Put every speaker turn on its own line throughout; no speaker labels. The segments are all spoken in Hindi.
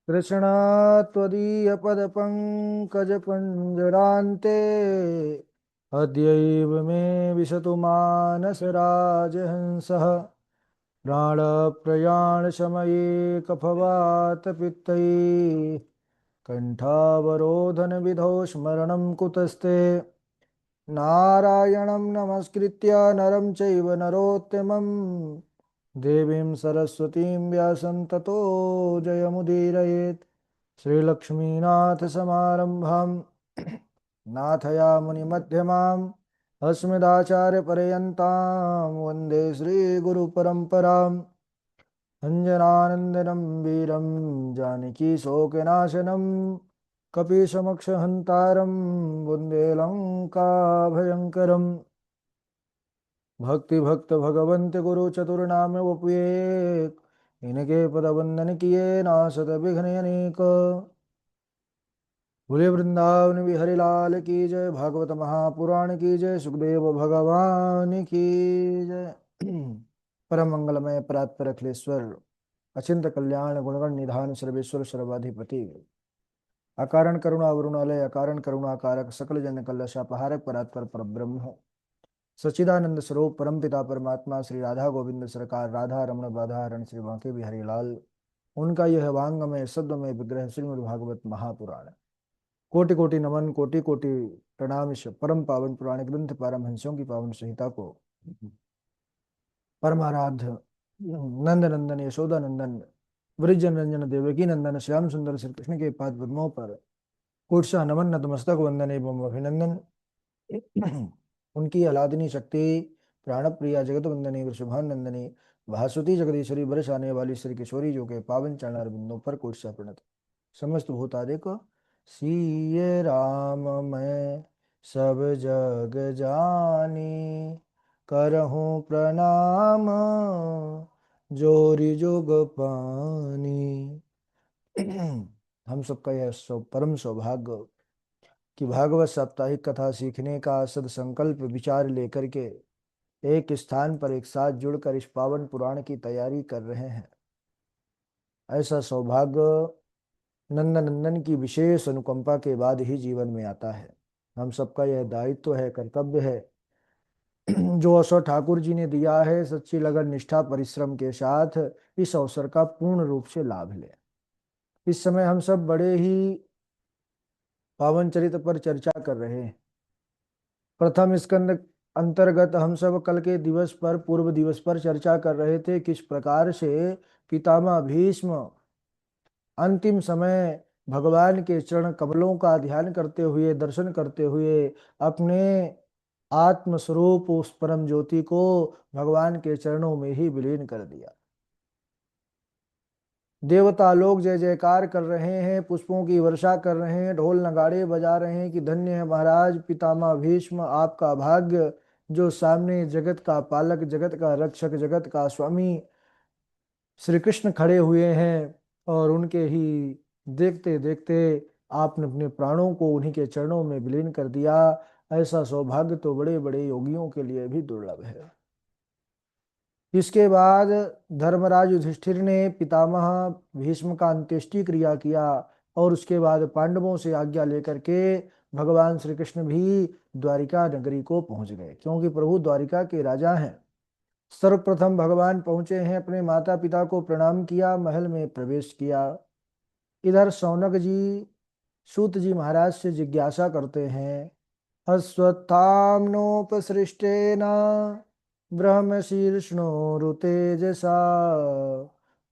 कृष्णा त्वदीयपदपङ्कजपञ्जरान्ते अद्यैव मे विशतु मानसराजहंसः प्राणप्रयाणशमये कफवातपित्तैः कण्ठावरोधनविधौ स्मरणं कुतस्ते नारायणं नमस्कृत्य नरं चैव नरोत्तमं देवीं सरस्वतीं व्यासं ततो जयमुदीरयेत् श्रीलक्ष्मीनाथसमारम्भां नाथयामुनिमध्यमाम् अस्मदाचार्यपर्यन्तां वन्दे श्रीगुरुपरम्पराम् अञ्जनानन्दनं वीरं जानकीशोकनाशनं कपीशमक्षहन्तारं वन्दे लङ्काभयङ्करम् भक्ति भक्त भगवंत गुरु चतुर्नाम उपये इनके पद वंदन किए नासत विघ्न अनेक। बोले वृंदावन बिहारी लाल की जय। भागवत महापुराण की जय। सुखदेव भगवान की जय। परम मंगलमय परात्पर अखिलेश्वर अचिंत कल्याण गुणगण निधान सर्वेश्वर सर्वाधिपति अकारण करुणा वरुणालय अकारण करुणा कारक सकल जन कल्लशापहारक परात्पर परब्रह्म सच्चिदानंद स्वरूप परमपिता परमात्मा श्री राधा गोविंद सरकार राधा रमण बाधारण श्री बांके बिहारी लाल उनका यह वांगमय सद्वमय विग्रह श्रीमद् भागवत महापुराण कोटि कोटि नमन कोटि कोटि प्रणाम। इस परम पावन पुराण ग्रंथ पारमहंसों की पावन संहिता को परमाराध्य नंद नंदन यशोदा नंदन वृज रंजन देवकी नंदन श्याम सुंदर श्री कृष्ण के पाद पद्मों पर कोटशाह नमन नतमस्तक वंदन एवं अभिनंदन। उनकी आह्लादनी शक्ति प्राण प्रिया जगत वंदनी वृषभानंदनी भासुती जगदीश्वरी बरस आने वाली श्री किशोरी जो के पावन चरण बिंदों पर कोटसा प्रणत समस्त भूतादि को सीये राम मैं सब जग जानी करहूँ प्रणाम जोरी जोग पानी। हम सबका यह परम सौभाग्य कि भागवत साप्ताहिक कथा सीखने का सदसंकल्प विचार लेकर के एक स्थान पर एक साथ जुड़कर इस पावन पुराण की तैयारी कर रहे हैं। ऐसा सौभाग्य नंदन नंदन की विशेष अनुकंपा के बाद ही जीवन में आता है। हम सबका यह दायित्व है, कर्तव्य है, जो अवसर ठाकुर जी ने दिया है सच्ची लगन निष्ठा परिश्रम के साथ इस अवसर का पूर्ण रूप से लाभ लें। इस समय हम सब बड़े ही पावन चरित्र पर चर्चा कर रहे हैं। प्रथम स्कंद अंतर्गत हम सब कल के दिवस पर पूर्व दिवस पर चर्चा कर रहे थे किस प्रकार से पितामह भीष्म अंतिम समय भगवान के चरण कमलों का ध्यान करते हुए दर्शन करते हुए अपने आत्म स्वरूप उस परम ज्योति को भगवान के चरणों में ही विलीन कर दिया। देवता लोग जय जयकार कर रहे हैं, पुष्पों की वर्षा कर रहे हैं, ढोल नगाड़े बजा रहे हैं कि धन्य है महाराज पितामह भीष्म, आपका भाग्य जो सामने जगत का पालक जगत का रक्षक जगत का स्वामी श्री कृष्ण खड़े हुए हैं और उनके ही देखते देखते आपने अपने प्राणों को उन्हीं के चरणों में विलीन कर दिया। ऐसा सौभाग्य तो बड़े बड़े योगियों के लिए भी दुर्लभ है। इसके बाद धर्मराज युधिष्ठिर ने पितामह भीष्म का अंत्येष्टि क्रिया किया और उसके बाद पांडवों से आज्ञा लेकर के भगवान श्री कृष्ण भी द्वारिका नगरी को पहुंच गए, क्योंकि प्रभु द्वारिका के राजा हैं। सर्वप्रथम भगवान पहुंचे हैं, अपने माता पिता को प्रणाम किया, महल में प्रवेश किया। इधर शौनक जी सूत जी महाराज से जिज्ञासा करते हैं, अश्वत्थाम्नोपसृष्टेन ब्रह्मशीर्ष्णोरुतेजसा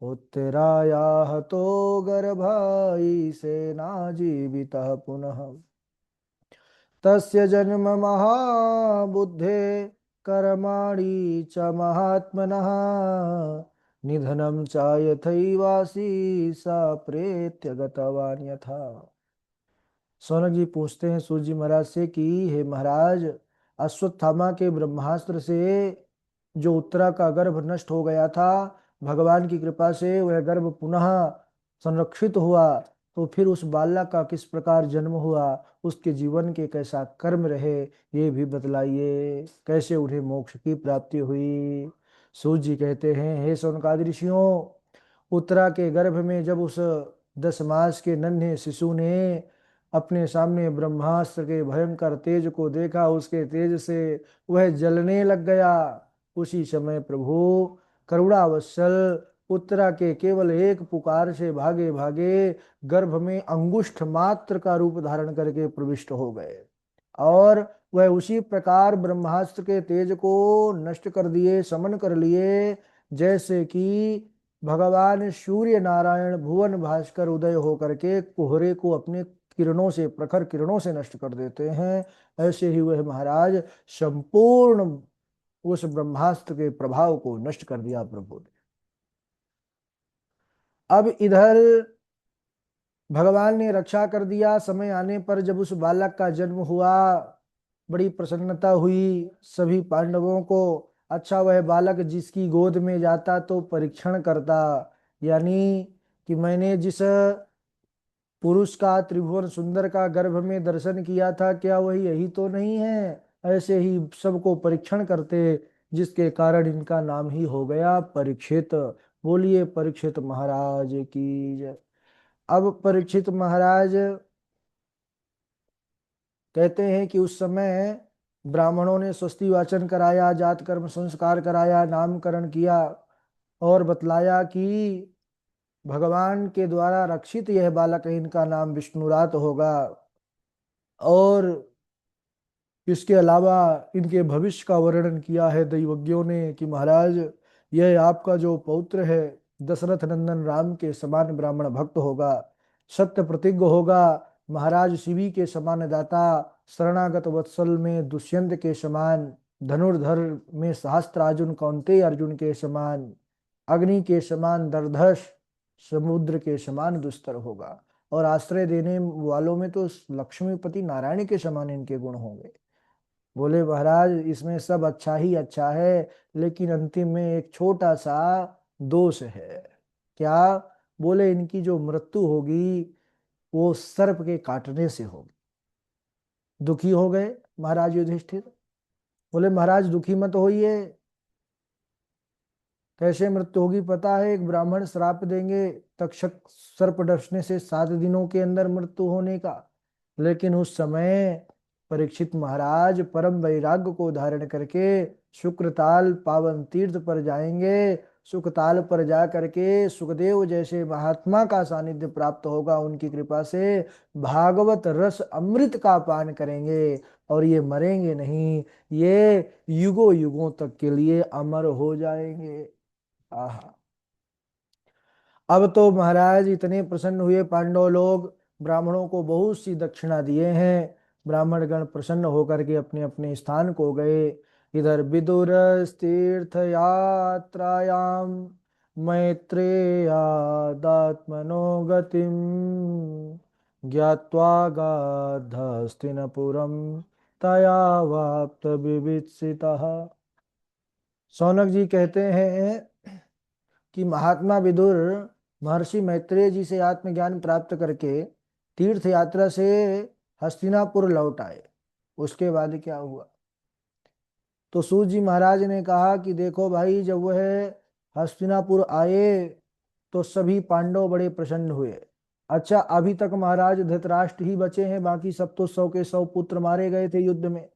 उत्तरायाः तो गर्भायि सेनाजीवितः पुनः तस्य जन्म महाबुद्धे कर्माणि च महात्मनः निधनं चायथैवासी सा प्रेत्य गतवान् यथा। सौनक जी पूछते हैं सूत जी महाराज से कि हे महाराज, अश्वत्थामा के ब्रह्मास्त्र से जो उत्तरा का गर्भ नष्ट हो गया था, भगवान की कृपा से वह गर्भ पुनः संरक्षित हुआ, तो फिर उस बालक का किस प्रकार जन्म हुआ, उसके जीवन के कैसा कर्म रहे, ये भी बतलाइए, कैसे उन्हें मोक्ष की प्राप्ति हुई। सूत जी कहते हैं, हे शौनकादि ऋषियों, उत्तरा के गर्भ में जब उस 10 मास के नन्हे शिशु ने अपने सामने ब्रह्मास्त्र के भयंकर तेज को देखा, उसके तेज से वह जलने लग गया। उसी समय प्रभु करुणावत्सल उत्तरा के केवल एक पुकार से भागे भागे गर्भ में अंगुष्ठ मात्र का रूप धारण करके प्रविष्ट हो गए, और वह उसी प्रकार ब्रह्मास्त्र के तेज को नष्ट कर दिए, समन कर लिए, जैसे कि भगवान सूर्य नारायण भुवन भास्कर उदय होकर के कोहरे को अपने किरणों से, प्रखर किरणों से नष्ट कर देते हैं। ऐसे ही वह महाराज संपूर्ण उस ब्रह्मास्त्र के प्रभाव को नष्ट कर दिया प्रभु ने। अब इधर भगवान ने रक्षा कर दिया। समय आने पर जब उस बालक का जन्म हुआ, बड़ी प्रसन्नता हुई सभी पांडवों को। अच्छा, वह बालक जिसकी गोद में जाता तो परीक्षण करता, यानी कि मैंने जिस पुरुष का, त्रिभुवन सुंदर का गर्भ में दर्शन किया था, क्या वही यही तो नहीं है। ऐसे ही सबको परीक्षण करते, जिसके कारण इनका नाम ही हो गया परीक्षित। बोलिए परीक्षित महाराज की जय। अब परीक्षित महाराज कहते हैं कि उस समय ब्राह्मणों ने स्वस्ति वाचन कराया, जात कर्म संस्कार कराया, नामकरण किया और बतलाया कि भगवान के द्वारा रक्षित यह बालक है, इनका नाम विष्णुरात होगा। और इसके अलावा इनके भविष्य का वर्णन किया है दैवज्ञों ने कि महाराज, यह आपका जो पौत्र है दशरथ नंदन राम के समान ब्राह्मण भक्त होगा, सत्य प्रतिज्ञ होगा, महाराज शिवी के समान दाता, शरणागत वत्सल में दुष्यंत के समान, धनुर्धर में सहस्त्रार्जुन कौन्तेय अर्जुन के समान, अग्नि के समान दर्धस, समुद्र के समान दुस्तर होगा, और आश्रय देने वालों में तो लक्ष्मीपति नारायण के समान इनके गुण होंगे। बोले महाराज, इसमें सब अच्छा ही अच्छा है, लेकिन अंतिम में एक छोटा सा दोष है। क्या? बोले इनकी जो मृत्यु होगी वो सर्प के काटने से होगी। दुखी हो गए महाराज युधिष्ठिर। बोले महाराज दुखी मत होइए, कैसे मृत्यु होगी पता है? एक ब्राह्मण श्राप देंगे तक्षक सर्प डसने से 7 दिनों के अंदर मृत्यु होने का। लेकिन उस समय परीक्षित महाराज परम वैराग्य को धारण करके शुक्रताल पावन तीर्थ पर जाएंगे। सुखताल पर जा करके सुखदेव जैसे महात्मा का सानिध्य प्राप्त होगा, उनकी कृपा से भागवत रस अमृत का पान करेंगे, और ये मरेंगे नहीं, ये युगों युगों तक के लिए अमर हो जाएंगे। आहा। अब तो महाराज इतने प्रसन्न हुए पांडव लोग, ब्राह्मणों को बहुत सी दक्षिणा दिए हैं। ब्राह्मण गण प्रसन्न होकर के अपने अपने स्थान को गए। इधर विदुर तीर्थ यात्रायाम मैत्रेयादात्मनो गतिम ज्ञात्वा गार्धस्तिनपुरम तया वाप्त विवित्सितः। सौनक जी कहते हैं कि महात्मा विदुर महर्षि मैत्रेय जी से आत्मज्ञान प्राप्त करके तीर्थ यात्रा से हस्तिनापुर लौट आए। उसके बाद क्या हुआ? तो सूत जी महाराज ने कहा कि देखो भाई, जब वह हस्तिनापुर आए तो सभी पांडव बड़े प्रसन्न हुए। अच्छा, अभी तक महाराज धृतराष्ट्र ही बचे हैं, बाकी सब तो 100 के 100 पुत्र मारे गए थे युद्ध में।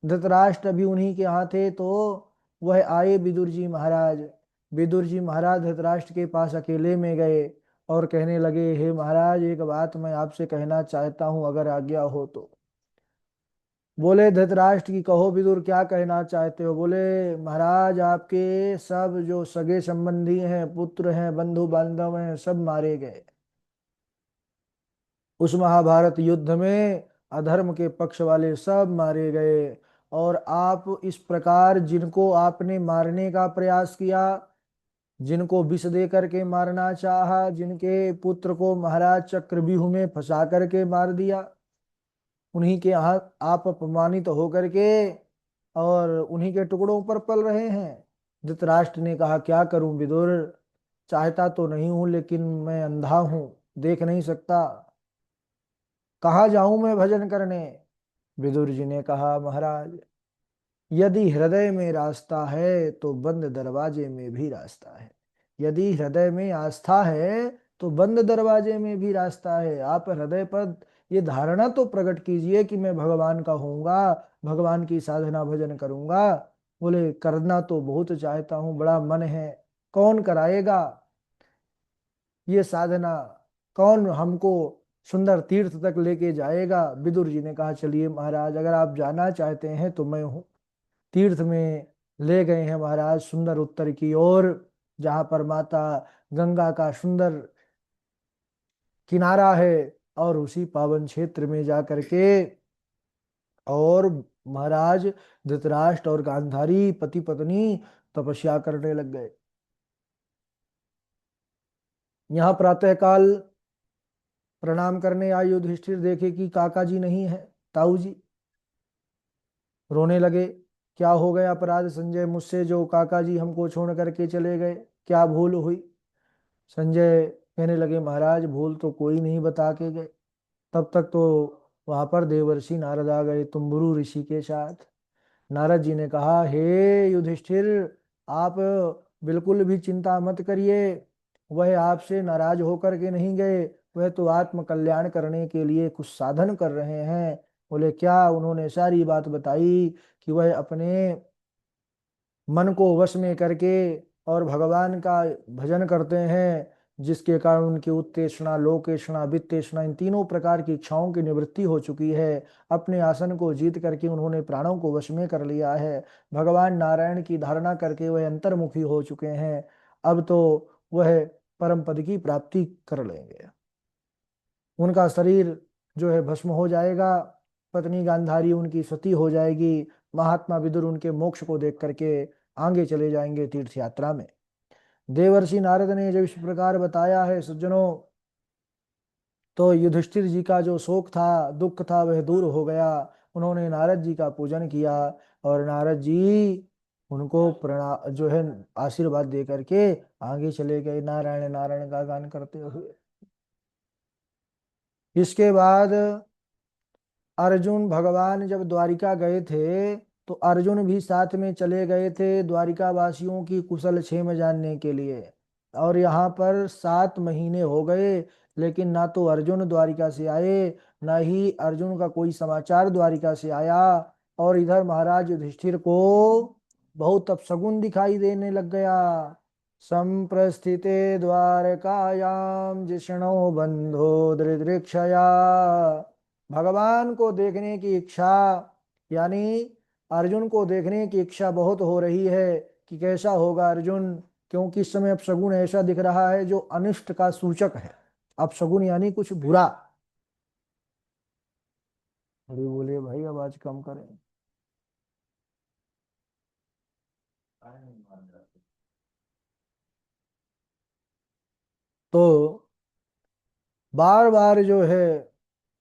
धृतराष्ट्र अभी उन्हीं के यहाँ थे, तो वह आए विदुर जी महाराज। विदुर जी महाराज धृतराष्ट्र के पास अकेले में गए और कहने लगे, हे महाराज, एक बात मैं आपसे कहना चाहता हूं, अगर आज्ञा हो तो। बोले धृतराष्ट्र की कहो विदुर, क्या कहना चाहते हो? बोले महाराज, आपके सब जो सगे संबंधी हैं, पुत्र हैं, बंधु बांधव हैं, सब मारे गए उस महाभारत युद्ध में। अधर्म के पक्ष वाले सब मारे गए, और आप इस प्रकार जिनको आपने मारने का प्रयास किया, जिनको विष दे करके मारना चाहा, जिनके पुत्र को महाराज चक्रव्यूह में फंसा करके मार दिया, उन्हीं के यहाँ आप अपमानित होकर के और उन्हीं के टुकड़ों पर पल रहे हैं। धृतराष्ट्र ने कहा, क्या करूं विदुर, चाहता तो नहीं हूं, लेकिन मैं अंधा हूं, देख नहीं सकता, कहाँ जाऊं मैं भजन करने? विदुर जी ने कहा, महाराज, यदि हृदय में रास्ता है तो बंद दरवाजे में भी रास्ता है। यदि हृदय में आस्था है तो बंद दरवाजे में भी रास्ता है। आप हृदय पर ये धारणा तो प्रकट कीजिए कि मैं भगवान का होऊंगा, भगवान की साधना भजन करूंगा। बोले करना तो बहुत चाहता हूं, बड़ा मन है, कौन कराएगा ये साधना, कौन हमको सुंदर तीर्थ तक लेके जाएगा। विदुर जी ने कहा चलिए महाराज, अगर आप जाना चाहते हैं तो मैं हूँ। तीर्थ में ले गए हैं महाराज, सुंदर उत्तर की ओर, जहां पर माता गंगा का सुंदर किनारा है। और उसी पावन क्षेत्र में जा करके और महाराज धृतराष्ट्र और गांधारी पति पत्नी तपस्या करने लग गए। यहाँ प्रातःकाल प्रणाम करने आए युधिष्ठिर देखे कि काका जी नहीं है, ताऊ जी। रोने लगे, क्या हो गया अपराध संजय मुझसे, जो काका जी हमको छोड़ करके चले गए, क्या भूल हुई। संजय कहने लगे महाराज भूल तो कोई नहीं बता के गए। तब तक तो वहां पर देवर्षि नारद आ गए तुम्बुरु ऋषि के साथ। नारद जी ने कहा हे युधिष्ठिर, आप बिल्कुल भी चिंता मत करिए, वह आपसे नाराज होकर के नहीं गए, वह तो आत्म कल्याण करने के लिए कुछ साधन कर रहे हैं। बोले क्या। उन्होंने सारी बात बताई कि वह अपने मन को वश में करके और भगवान का भजन करते हैं, जिसके कारण उनकी उत्तेषणा लोकेषणा वित्तेषणा इन तीनों प्रकार की इच्छाओं की निवृत्ति हो चुकी है। अपने आसन को जीत करके उन्होंने प्राणों को वश में कर लिया है। भगवान नारायण की धारणा करके वह अंतर्मुखी हो चुके हैं। अब तो वह परम पद की प्राप्ति कर लेंगे। उनका शरीर जो है भस्म हो जाएगा, पत्नी गांधारी उनकी सती हो जाएगी। महात्मा विदुर उनके मोक्ष को देख करके आगे चले जाएंगे तीर्थ यात्रा में। देवर्षि नारद ने जब इस प्रकार बताया है सज्जनों, तो युधिष्ठिर जी का जो शोक था दुख था वह दूर हो गया। उन्होंने नारद जी का पूजन किया और नारद जी उनको प्रणा जो है आशीर्वाद दे करके आगे चले गए नारायण नारायण का गान करते हुए। इसके बाद अर्जुन भगवान जब द्वारिका गए थे तो अर्जुन भी साथ में चले गए थे द्वारिका वासियों की कुशल क्षेम जानने के लिए। और यहाँ पर 7 महीने हो गए, लेकिन ना तो अर्जुन द्वारिका से आए, ना ही अर्जुन का कोई समाचार द्वारिका से आया। और इधर महाराज युधिष्ठिर को बहुत अपशगुन दिखाई देने लग गया। संप्रस्थिते द्वारकायाम जिष्णो बंधो दृदृक्षया। भगवान को देखने की इच्छा, यानी अर्जुन को देखने की इच्छा बहुत हो रही है कि कैसा होगा अर्जुन, क्योंकि इस समय अपशगुन ऐसा दिख रहा है जो अनिष्ट का सूचक है। अपशगुन यानी कुछ बुरा। अरे बोले भाई आवाज कम करें। तो बार बार जो है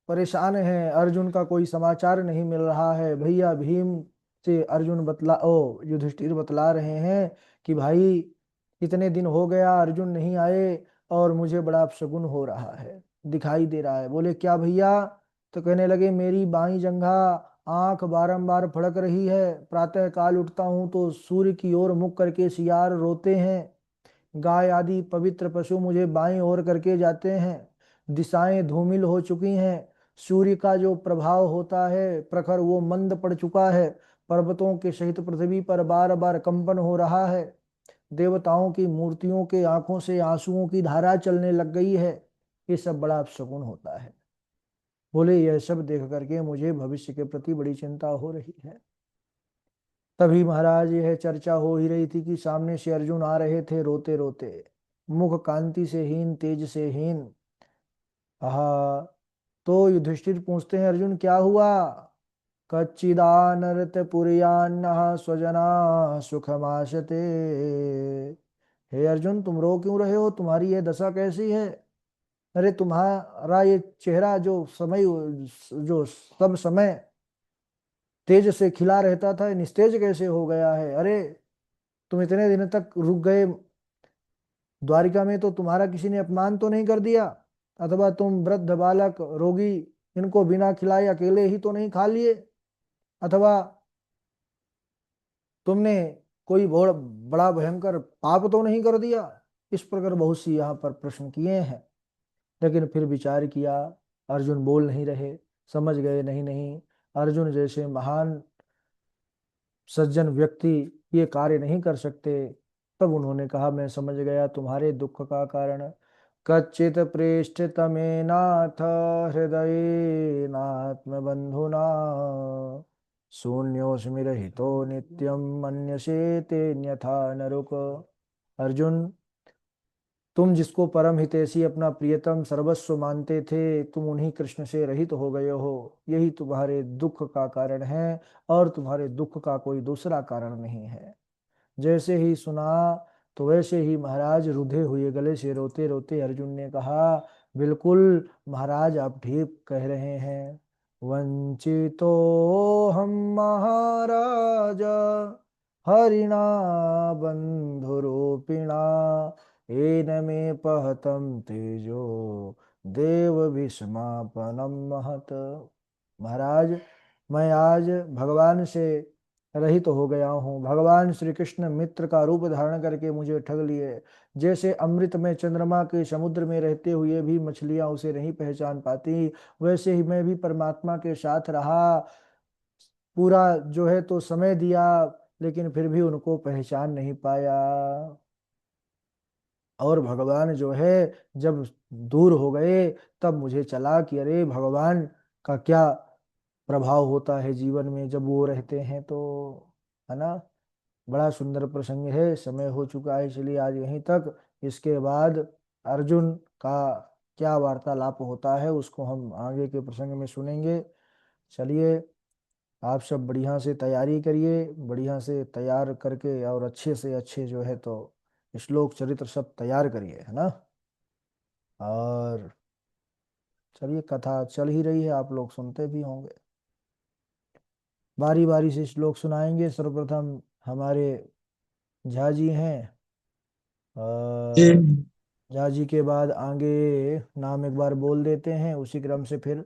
परेशान है, अर्जुन का कोई समाचार नहीं मिल रहा है। भैया भीम से अर्जुन बतला ओ युधिष्ठिर बतला रहे हैं कि भाई इतने दिन हो गया अर्जुन नहीं आए और मुझे बड़ा अपशगुन हो रहा है, दिखाई दे रहा है। बोले क्या भैया। तो कहने लगे मेरी बाई जंघा आंख बारंबार फड़क रही है, प्रातः काल उठता हूं तो सूर्य की ओर मुख करके सियार रोते हैं, गाय आदि पवित्र पशु मुझे बाईं ओर करके जाते हैं, दिशाएं धूमिल हो चुकी हैं, सूर्य का जो प्रभाव होता है प्रखर वो मंद पड़ चुका है, पर्वतों के सहित पृथ्वी पर बार बार कंपन हो रहा है, देवताओं की मूर्तियों के आंखों से आंसुओं की धारा चलने लग गई है। ये सब बड़ा अपशगुन होता है। बोले यह सब देख करके मुझे भविष्य के प्रति बड़ी चिंता हो रही है। तभी महाराज यह चर्चा हो ही रही थी कि सामने से अर्जुन आ रहे थे रोते रोते, मुख कांति से हीन तेज से हीन। हा। तो युधिष्ठिर पूछते हैं अर्जुन क्या हुआ। कच्चिदानरत पुरियान्न स्वजना सुखमाशते। हे अर्जुन तुम रो क्यों रहे हो, तुम्हारी यह दशा कैसी है। अरे तुम्हारा ये चेहरा जो सब समय तेज से खिला रहता था निस्तेज कैसे हो गया है। अरे तुम इतने दिन तक रुक गए द्वारिका में, तो तुम्हारा किसी ने अपमान तो नहीं कर दिया, अथवा तुम वृद्ध बालक रोगी इनको बिना खिलाए अकेले ही तो नहीं खा लिए, अथवा तुमने कोई बड़ा भयंकर पाप तो नहीं कर दिया। इस प्रकार बहुत सी यहाँ पर प्रश्न किए हैं। लेकिन फिर विचार किया, अर्जुन बोल नहीं रहे, समझ गए नहीं नहीं, अर्जुन जैसे महान सज्जन व्यक्ति ये कार्य नहीं कर सकते। तब उन्होंने कहा, मैं समझ गया तुम्हारे दुख का कारण। कच्चित पृष्ठ तमे नाथ हृदय नात्म बंधुना शून्योस्मि रहितो नित्यम मन्यसे तेन्यथा नरुक। अर्जुन, तुम जिसको परम हितैषी अपना प्रियतम सर्वस्व मानते थे, तुम उन्हीं कृष्ण से रहित हो गए हो। यही तुम्हारे दुख का कारण है, और तुम्हारे दुख का कोई दूसरा कारण नहीं है। जैसे ही सुना तो वैसे ही महाराज रुधे हुए गले से रोते रोते अर्जुन ने कहा, बिल्कुल महाराज, आप ठीक कह रहे हैं। वंचितो हम महाराज हरिणा बंधुरूपिणा येन मे पहतम तेजो देव विस्मापनम महत। महाराज, मैं आज भगवान से रहित हो गया हूँ। भगवान श्री कृष्ण मित्र का रूप धारण करके मुझे ठग लिए। जैसे अमृत में चंद्रमा के समुद्र में रहते हुए भी मछलियां उसे नहीं पहचान पाती, वैसे ही मैं भी परमात्मा के साथ रहा, पूरा जो है तो समय दिया, लेकिन फिर भी उनको पहचान नहीं पाया। और भगवान जो है जब दूर हो गए, तब मुझे चला कि अरे भगवान का क्या प्रभाव होता है जीवन में जब वो रहते हैं तो, है ना। बड़ा सुंदर प्रसंग है। समय हो चुका है, इसलिए आज यहीं तक। इसके बाद अर्जुन का क्या वार्तालाप होता है उसको हम आगे के प्रसंग में सुनेंगे। चलिए, आप सब बढ़िया से तैयारी करिए, बढ़िया से तैयार करके और अच्छे से अच्छे जो है तो श्लोक चरित्र सब तैयार करिए, है ना। और चलिए, कथा चल ही रही है, आप लोग सुनते भी होंगे। बारी बारी से श्लोक सुनाएंगे। सर्वप्रथम हमारे झा जी हैं,
जी।
और झा जी के बाद आगे नाम एक बार बोल देते हैं, उसी क्रम से फिर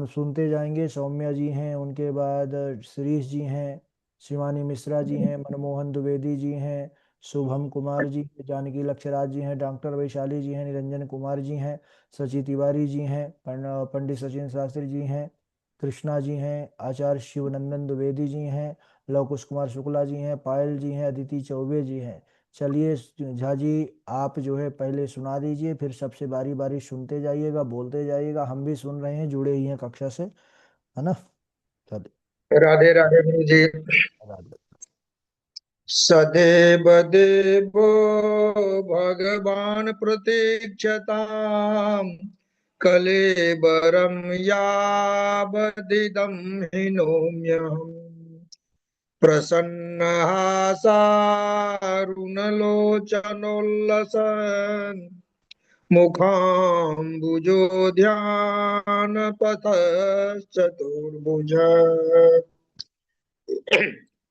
सुनते जाएंगे। सौम्या जी हैं, उनके बाद शिरीष जी हैं, शिवानी मिश्रा जी हैं, मनमोहन द्विवेदी जी हैं, शुभम कुमार जी हैं, जानकी लक्षराज जी हैं, डॉक्टर वैशाली जी हैं, निरंजन कुमार जी हैं, सची तिवारी जी हैं, पंडित सचिन शास्त्री जी हैं, कृष्णा जी हैं, आचार्य शिवनंदन द्विवेदी जी हैं, लव कुश कुमार शुक्ला जी हैं, पायल जी हैं, अदिति चौबे जी हैं। चलिए झा जी, आप जो है पहले सुना दीजिए, फिर सबसे बारी बारी सुनते जाइएगा, बोलते जाइएगा, हम भी सुन रहे हैं, जुड़े ही हैं कक्षा से, है ना। चलिए।
राधे राधे गुरु जी।
राधे।
सदेव देवो भगवान प्रतीक्षताम् कलेबरं यावदिदं हिनोम्यहम् प्रसन्नः सारुणलोचनोल्लसन् मुखाम्बुजोध्यानपथश्चतुर्भुज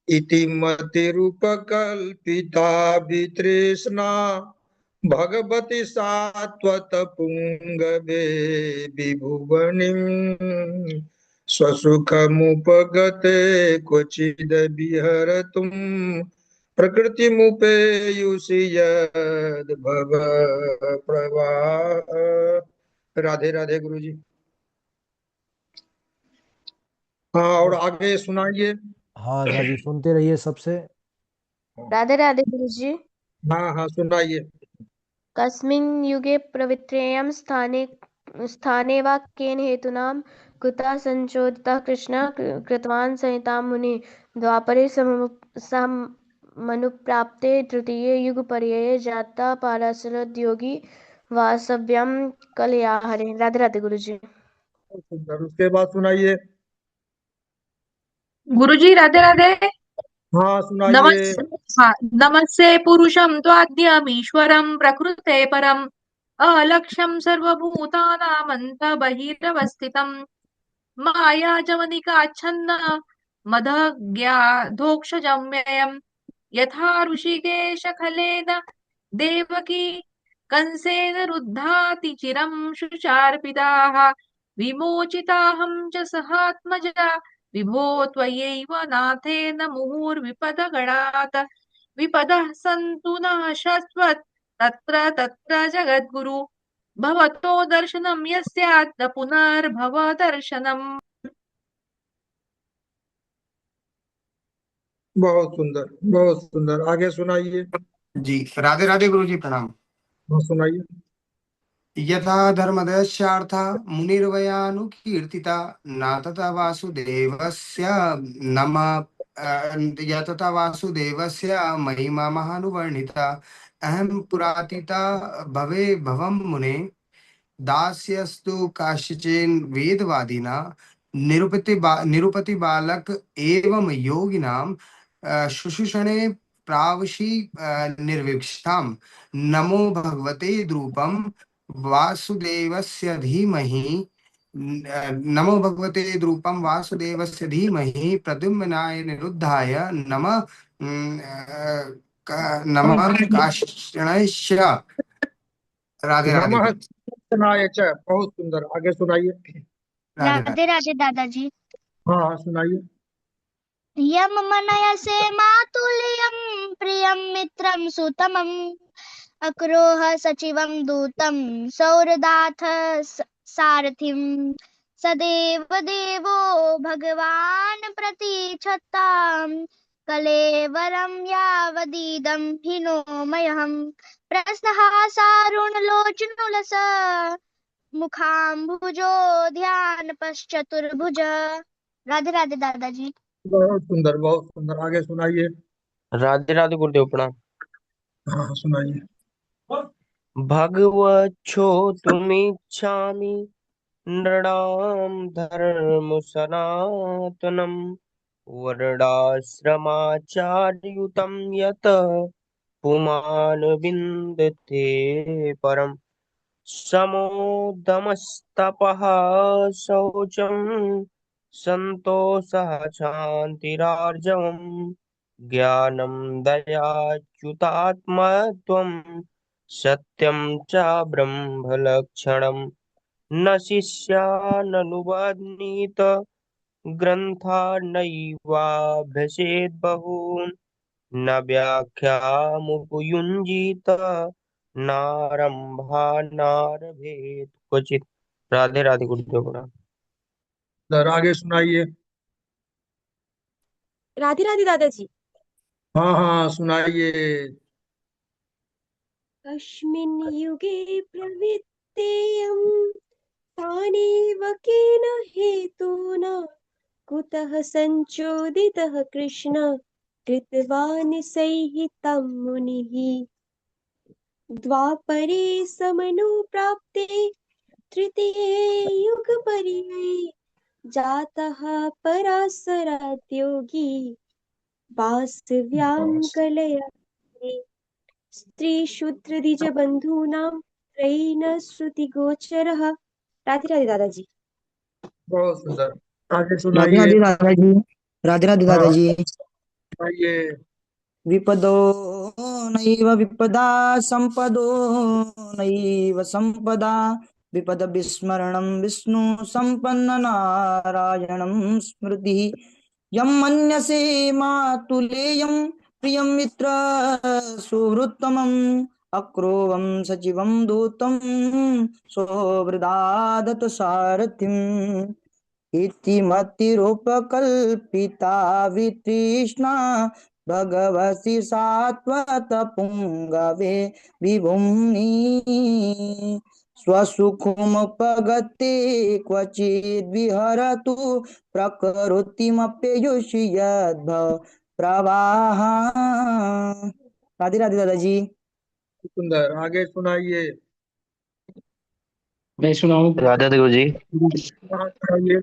इति मतिरूपकल्पिता वितृष्णा भगवती सात्वत पुंगवे विभुवनिम् स्वसुखमुपगते क्वचिद् विहरतुम् प्रकृतिमुपेयुषि यद् भव प्रवाह। राधे राधे गुरु जी। हाँ, और आगे सुनाइए।
हाँ झा जी, सुनते रहिए सबसे।
राधे राधे गुरुजी।
हाँ हाँ, सुनाइए।
कस्मिन् युगे पवित्रेयं स्थाने स्थाने वा केन हेतुना कुतः संचोदितः कृष्णः कृतवान् संहितां मुनिः द्वापरे समनुप्राप्ते तृतीये युगपर्यये जाता पाराशरद्योगी वासव्यं कलयाहरे। राधे राधे गुरुजी।
सुंदर, उसके बाद सुनाइए।
गुरुजी राधे राधे।
हाँ सुनाइए।
नमस् हाँ, नमस्ते पुरुषं त्वाद्यमीश्वरं प्रकृते परम् अलक्ष्यं सर्वभूतानामन्त बहिरवस्थितं मायाजवनिकाच्छन्न मदज्ञाधोक्षजम्ययम् यथा ऋषिकेशखलेन देवकी कंसेन रुद्धाति चिरं शुचार्पिताः विमोचिताहं च सहात्मजा विभो त्वयैव नाथेन मुहुर्विपदगणात् विपदः सन्तु नः शश्वत् तत्र तत्र जगद्गुरु भवतो दर्शनं यस्यात् न पुनर्भव दर्शनम्।
बहुत सुंदर, बहुत सुंदर। आगे सुनाइए।
जी राधे राधे गुरु जी प्रणाम।
हाँ, सुनाइए।
यथा धर्मदस्यार्था मुनिर्वयानुकीर्तिता न तथा वासुदेवस्य नम यतता वासुदेवस्य महिमा महानुवर्णिता अहं पुरातिता भवे भवम मुने दास्यस्तु काश्चिन वेदवादिना निरुपति बालक एवं योगिनां शुशुषणे प्रावशी निर्विक्षताम् नमो भगवते द्रुपम वासुदेवस्य धीमहि नमो भगवते द्रुपम वासुदेवस्य धीमहि प्रद्युम्नाय निरुद्धाय नमः काष्ठण्यश्च। राधे राधे
नमः
गुरु।
शिवाय च। बहुत सुंदर। आगे सुनाइए।
राधे राधे।
राधे राधे दादाजी।
हाँ हाँ, सुनाइए।
यम मनयसे मातुल्यं प्रियं मित्रं सुतमम् अक्रोह सचिवं दूतं सौरदाथ सारथिं सदेव देवो भगवान् प्रतीक्षताम् कलेवरं यावदीदं हिनोमयहं प्रस्नः सारुणलोचनुलस मुखाम्बुजो ध्यान पश्चतुर्भुज। राधे राधे दादाजी।
बहुत सुंदर, बहुत सुंदर। आगे सुनाइए।
राधे राधे गुरुदेव प्रणाम।
हाँ हाँ, सुनाइए।
भगवच्छोतुमिच्छामि नृणां धर्म सनातनं वर्णाश्रमाचार्युतं यत् पुमान् विन्दते परम् समोदमस्तपः शौचं सन्तोषः क्षान्तिरार्जवम् ज्ञानं दयाच्युतात्मत्वं सत्यं च ब्रह्मलक्षणम् न शिष्याननुबध्नीत ग्रन्था नैवाभ्यसेद् बहून् न व्याख्यामुपयुञ्जीत नारम्भानारभेत् क्वचित्। राधे राधे गुरुदेव प्रणाम।
आगे सुनाइए।
राधे राधे दादाजी।
हाँ हाँ, सुनाइए।
अस्मिन् युगे प्रवृत्तेयं तानेव केन हेतुना कुतः संचोदितः कृष्ण कृतवान् संहितं मुनिः द्वापरे समनुप्राप्ते तृतीये युगपर्यये जातः पराशराद्योगी वासव्यां कलया स्त्रीशूद्रद्विजबन्धूनां त्रयेण श्रुतिगोचरः। राधे राधे दादाजी।
बहुत सुंदर। आगे
राधे
सुनाइए।
राधे दादाजी। राधे राधे
हाँ हाँ,
दादाजी।
सुनाइए।
विपदो नैव विपदा संपदो नैव संपदा विपद विस्मरणं विष्णु संपन्न नारायणं स्मृतिः यं मन्यसे मातुलेयं प्रियं मित्र सुहृत्तमम् अक्रोवं सचिवं दूतं सोवृदादत सारथिम् इति मतिरुपकल्पिता वितृष्णा भगवति सात्वत पुंगवे विभुम्नि स्वसुखमुपगते क्वचिद्विहरतु प्रकृतिमप्ययुषि यद्भव प्रवाह। राधे राधे दादाजी।
सुंदर। आगे सुनाइए।
मैं सुनाऊं?
राधे राधे गुरु जी।
हाँ, सुनाइए।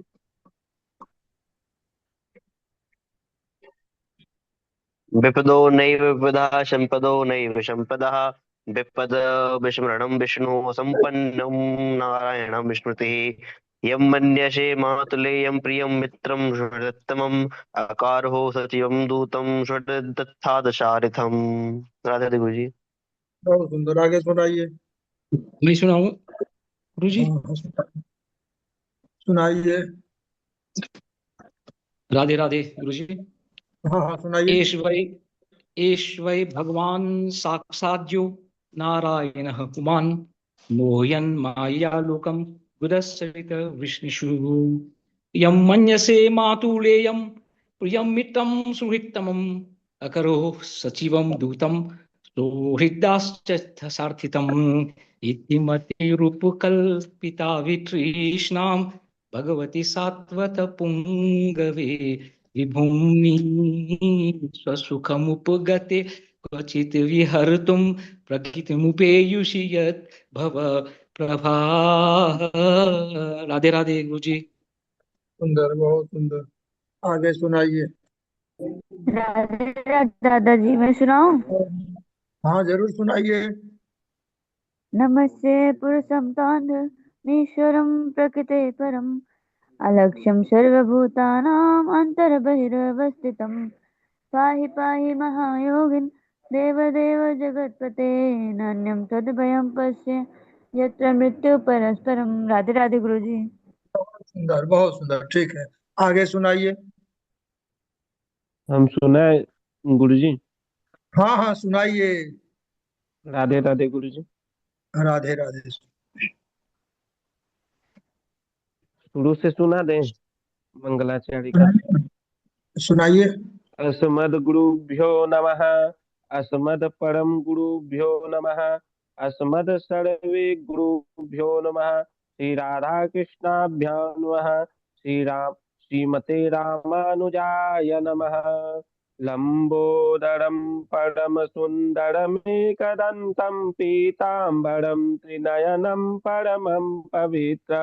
विपदो नैव विपदा संपदो नैव संपदः विपद विस्मरणं विष्णु संपन्नं नारायणं स्मृतिः यं मन्यसे मातुलेयं प्रियं मित्रं षडत्तमम् अकारो सचिवं दूतं षडदत्तादशारिथम्। राधे राधे गुरु जी।
बहुत सुंदर। आगे सुनाइए।
मैं सुनाऊं गुरु जी?
हाँ हाँ, सुनाइए।
राधे राधे गुरु जी।
हाँ हाँ, सुनाइए।
एष भाई एष वै भगवान् साक्षाद्यो नारायणः पुमान् मोहयन् मायालोकं गुदस्सरित विष्णुषु यं मन्यसे मातुलेयं प्रियं मित्रं सुहृत्तमम् अकरो सचिवं दूतं सोहृदाश्च सार्थितम् इति मतिरूपकल्पिता वितृष्णां भगवती सात्वत पुङ्गवे विभूमि स्वसुखमुपगते क्वचित् विहर्तुं प्रकृतिमुपेयुषि यत् भव प्रभा। राधे राधे गुरुजी।
सुंदर, बहुत सुंदर। आगे सुनाइए।
राधे राधे दादाजी, मैं सुनाऊं?
हाँ, जरूर सुनाइए।
नमस्ते पुरुषं तान्धमीश्वरं प्रकृते परम् अलक्ष्यं सर्वभूतानाम् अन्तर्बहिरवस्थितं पाहि पाहि महायोगिन् देवदेव जगत्पते नान्यं तद्भयं पश्य यत्र मृत्यु परस्परम। राधे राधे गुरुजी।
सुंदर, बहुत सुंदर। ठीक है, आगे सुनाइए।
हम सुनाए गुरुजी?
हाँ हाँ, सुनाइए।
राधे राधे गुरुजी।
राधे राधे।
शुरू से सुना दें मंगलाचार्य का।
सुनाइए।
अस्मद गुरुभ्यो नमः, अस्मद परम गुरुभ्यो नमः, अस्मद सर्वे गुरुभ्यो नमः। श्री राधा कृष्णाभ्यां नमः। श्रीमते रामानुजाय नमः। लंबोदरम परम सुंदरमेकदंतं पीतांबरं त्रिनयनं परमं पवित्रम्